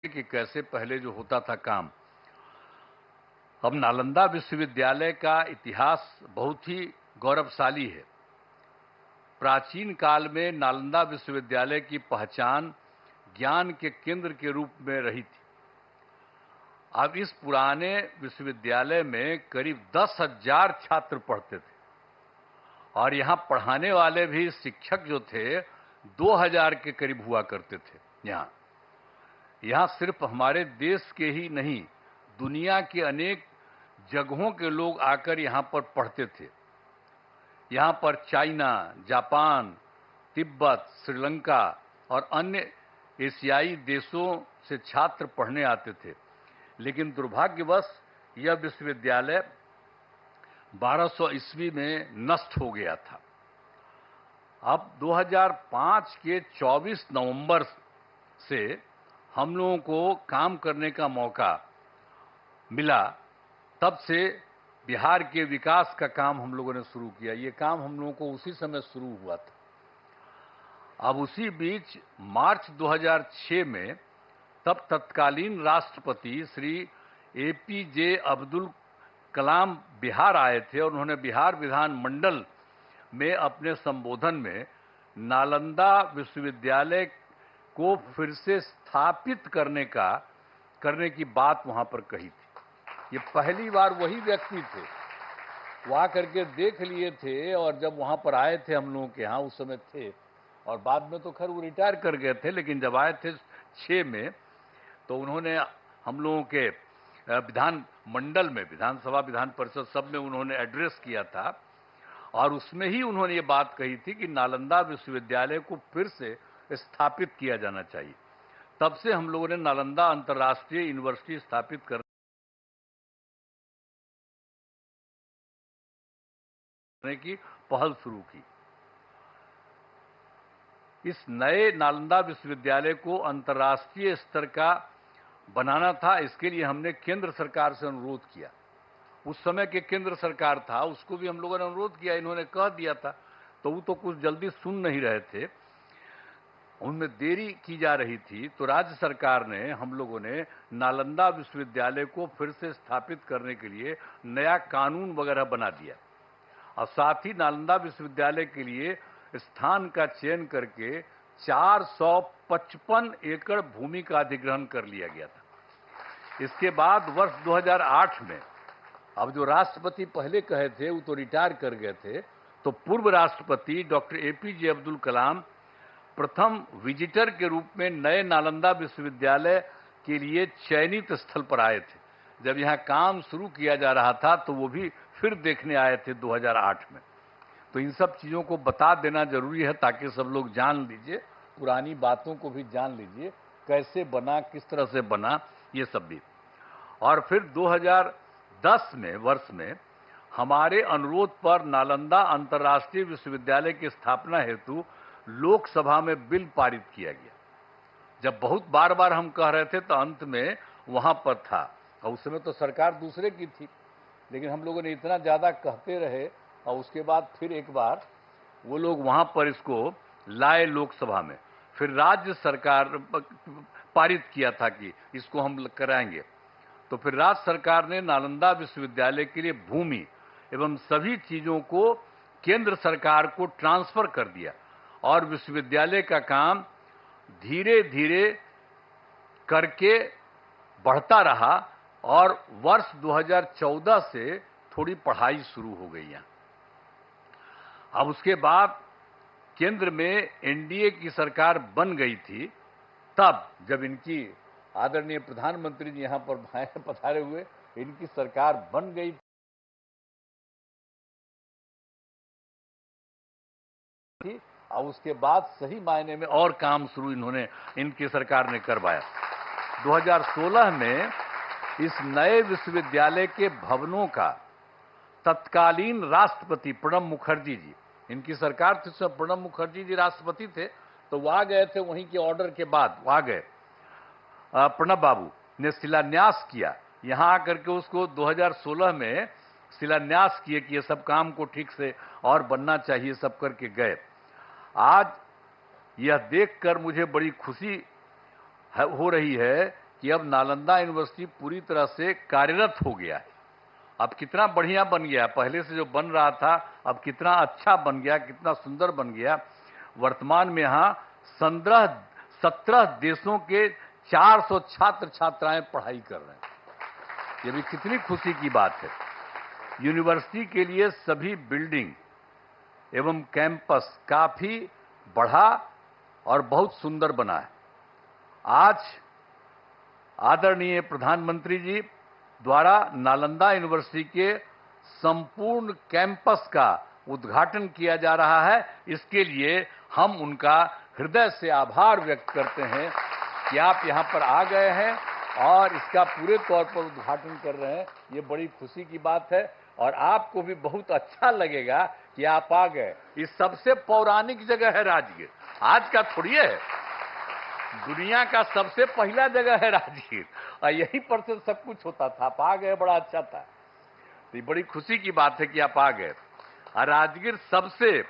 कि कैसे पहले जो होता था काम। अब नालंदा विश्वविद्यालय का इतिहास बहुत ही गौरवशाली है। प्राचीन काल में नालंदा विश्वविद्यालय की पहचान ज्ञान के केंद्र के रूप में रही थी। अब इस पुराने विश्वविद्यालय में करीब 10,000 छात्र पढ़ते थे और यहां पढ़ाने वाले भी शिक्षक जो थे 2,000 के करीब हुआ करते थे। यहां सिर्फ हमारे देश के ही नहीं, दुनिया के अनेक जगहों के लोग आकर यहां पर पढ़ते थे। यहां पर चाइना, जापान, तिब्बत, श्रीलंका और अन्य एशियाई देशों से छात्र पढ़ने आते थे। लेकिन दुर्भाग्यवश यह विश्वविद्यालय 1200 ईस्वी में नष्ट हो गया था। अब 2005 के 24 नवंबर से हम लोगों को काम करने का मौका मिला। तब से बिहार के विकास का काम हम लोगों ने शुरू किया। ये काम हम लोगों को उसी समय शुरू हुआ था। अब उसी बीच मार्च 2006 में तब तत्कालीन राष्ट्रपति श्री APJ अब्दुल कलाम बिहार आए थे और उन्होंने बिहार विधानमंडल में अपने संबोधन में नालंदा विश्वविद्यालय को फिर से स्थापित करने की बात वहां पर कही थी। ये पहली बार वही व्यक्ति थे, वो आकर के देख लिए थे और जब वहां पर आए थे हम लोगों के यहाँ उस समय थे, और बाद में तो खैर वो रिटायर कर गए थे, लेकिन जब आए थे 6 में तो उन्होंने हम लोगों के विधान मंडल में, विधानसभा, विधान परिषद सब में उन्होंने एड्रेस किया था और उसमें ही उन्होंने ये बात कही थी कि नालंदा विश्वविद्यालय को फिर से स्थापित किया जाना चाहिए। तब से हम लोगों ने नालंदा अंतर्राष्ट्रीय यूनिवर्सिटी स्थापित करने की पहल शुरू की। इस नए नालंदा विश्वविद्यालय को अंतर्राष्ट्रीय स्तर का बनाना था। इसके लिए हमने केंद्र सरकार से अनुरोध किया। उस समय के केंद्र सरकार था, उसको भी हम लोगों ने अनुरोध किया, इन्होंने कह दिया था, तो वो तो कुछ जल्दी सुन नहीं रहे थे, उनमें देरी की जा रही थी। तो राज्य सरकार ने, हम लोगों ने नालंदा विश्वविद्यालय को फिर से स्थापित करने के लिए नया कानून वगैरह बना दिया और साथ ही नालंदा विश्वविद्यालय के लिए स्थान का चयन करके 455 एकड़ भूमि का अधिग्रहण कर लिया गया था। इसके बाद वर्ष 2008 में, अब जो राष्ट्रपति पहले कहे थे वो तो रिटायर कर गए थे, तो पूर्व राष्ट्रपति डॉक्टर APJ अब्दुल कलाम प्रथम विजिटर के रूप में नए नालंदा विश्वविद्यालय के लिए चयनित स्थल पर आए थे। जब यहाँ काम शुरू किया जा रहा था तो वो भी फिर देखने आए थे 2008 में। तो इन सब चीज़ों को बता देना जरूरी है ताकि सब लोग जान लीजिए, पुरानी बातों को भी जान लीजिए, कैसे बना, किस तरह से बना, ये सब भी। और फिर 2010 में वर्ष में हमारे अनुरोध पर नालंदा अंतर्राष्ट्रीय विश्वविद्यालय की स्थापना हेतु लोकसभा में बिल पारित किया गया। जब बहुत बार बार हम कह रहे थे तो अंत में वहां पर था, और उस समय तो सरकार दूसरे की थी, लेकिन हम लोगों ने इतना ज्यादा कहते रहे और उसके बाद फिर एक बार वो लोग वहां पर इसको लाए लोकसभा में। फिर राज्य सरकार पारित किया था कि इसको हम कराएंगे। तो फिर राज्य सरकार ने नालंदा विश्वविद्यालय के लिए भूमि एवं सभी चीजों को केंद्र सरकार को ट्रांसफर कर दिया और विश्वविद्यालय का काम धीरे धीरे करके बढ़ता रहा और वर्ष 2014 से थोड़ी पढ़ाई शुरू हो गई यहाँ। अब उसके बाद केंद्र में NDA की सरकार बन गई थी। तब जब इनकी आदरणीय प्रधानमंत्री जी यहाँ पर पधारे हुए, इनकी सरकार बन गई थी और उसके बाद सही मायने में और काम शुरू इनकी सरकार ने करवाया। 2016 में इस नए विश्वविद्यालय के भवनों का तत्कालीन राष्ट्रपति प्रणब मुखर्जी जी, इनकी सरकार थी, उसमें प्रणब मुखर्जी जी राष्ट्रपति थे, तो वो आ गए थे, वहीं के ऑर्डर के बाद वो आ गए। प्रणब बाबू ने शिलान्यास किया, यहां आकर के उसको 2016 में शिलान्यास किए कि ये सब काम को ठीक से और बनना चाहिए, सब करके गए। आज यह देखकर मुझे बड़ी खुशी हो रही है कि अब नालंदा यूनिवर्सिटी पूरी तरह से कार्यरत हो गया है। अब कितना बढ़िया बन गया, पहले से जो बन रहा था अब कितना अच्छा बन गया, कितना सुंदर बन गया। वर्तमान में यहाँ 17 देशों के 400 छात्र छात्राएं पढ़ाई कर रहे हैं। ये भी कितनी खुशी की बात है। यूनिवर्सिटी के लिए सभी बिल्डिंग एवं कैंपस काफी बढ़ा और बहुत सुंदर बना है। आज आदरणीय प्रधानमंत्री जी द्वारा नालंदा यूनिवर्सिटी के संपूर्ण कैंपस का उद्घाटन किया जा रहा है। इसके लिए हम उनका हृदय से आभार व्यक्त करते हैं कि आप यहाँ पर आ गए हैं और इसका पूरे तौर पर उद्घाटन कर रहे हैं। ये बड़ी खुशी की बात है और आपको भी बहुत अच्छा लगेगा कि आप आ गए। ये सबसे पौराणिक जगह है राजगीर, आज का थोड़ी है। दुनिया का सबसे पहला जगह है राजगीर और यहीं पर से सब कुछ होता था। आप आ गए, बड़ा अच्छा था। तो ये बड़ी खुशी की बात है कि आप आ गए। और राजगीर सबसे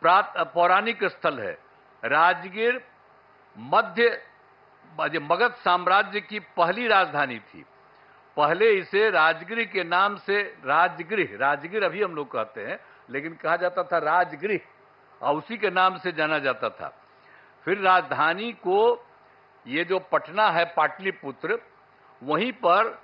पौराणिक स्थल है। राजगीर मगध साम्राज्य की पहली राजधानी थी। पहले इसे राजगृह के नाम से राजगीर अभी हम लोग कहते हैं, लेकिन कहा जाता था राजगृह और उसी के नाम से जाना जाता था। फिर राजधानी को ये जो पटना है पाटलिपुत्र, वहीं पर